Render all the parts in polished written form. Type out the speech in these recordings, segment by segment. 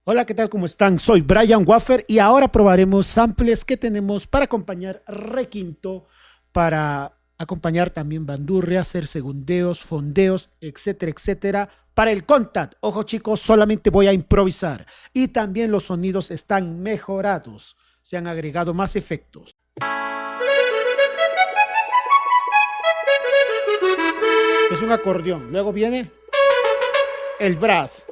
Hola, ¿qué tal? ¿Cómo están? Soy Brian Waffer y ahora probaremos samples que tenemos para acompañar requinto, para acompañar también bandurria, hacer segundeos, fondeos, etcétera, etcétera. Para el contact, ojo chicos, solamente voy a improvisar y también los sonidos están mejorados, se han agregado más efectos. Es un acordeón, luego viene el brass.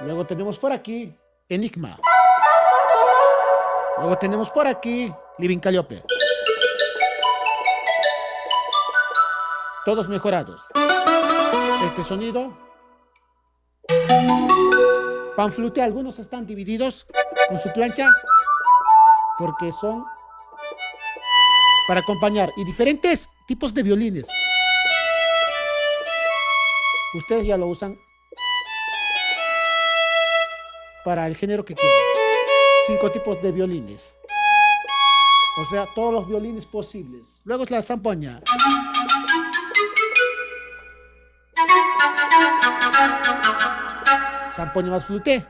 Luego tenemos por aquí Enigma. Luego tenemos por aquí Living Calliope. Todos mejorados. Este sonido. Panflute, algunos están divididos con su plancha porque son para acompañar. Y diferentes tipos de violines. Ustedes ya lo usan para el género que quieran. 5 tipos de violines. O sea, todos los violines posibles. Luego es la zampoña. Zampoña más flute.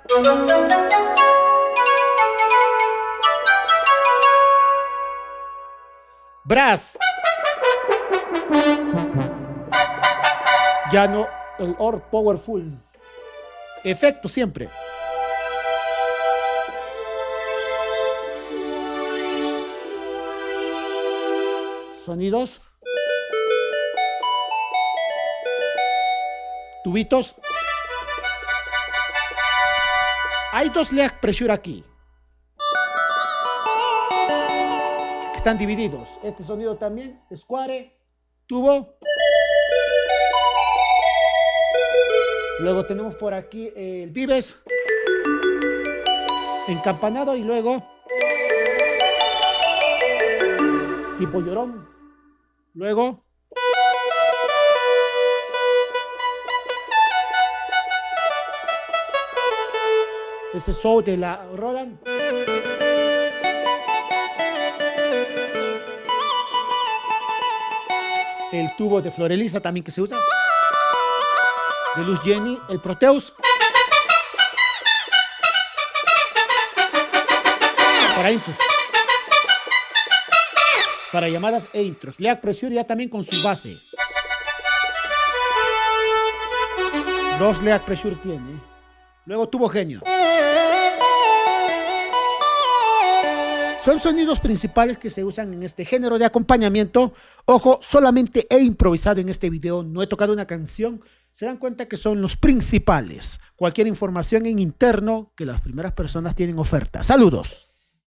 Brass. Ya no el or powerful. Efecto siempre. Sonidos. Tubitos. Hay 2 leg pressure aquí. Están divididos. Este sonido también. Square. Tubo. Luego tenemos por aquí el vives. Encampanado y luego tipo llorón. Luego ese show de la Roland. El tubo de Florelisa también que se usa. De Luz Jenny, el Proteus. Para intro. Para llamadas e intros. Lead Pressure ya también con su base. 2 Lead Pressure tiene. Luego tubo genio. Son sonidos principales que se usan en este género de acompañamiento. Ojo, solamente he improvisado en este video, no he tocado una canción. Se dan cuenta que son los principales. Cualquier información en interno que las primeras personas tienen oferta. Saludos.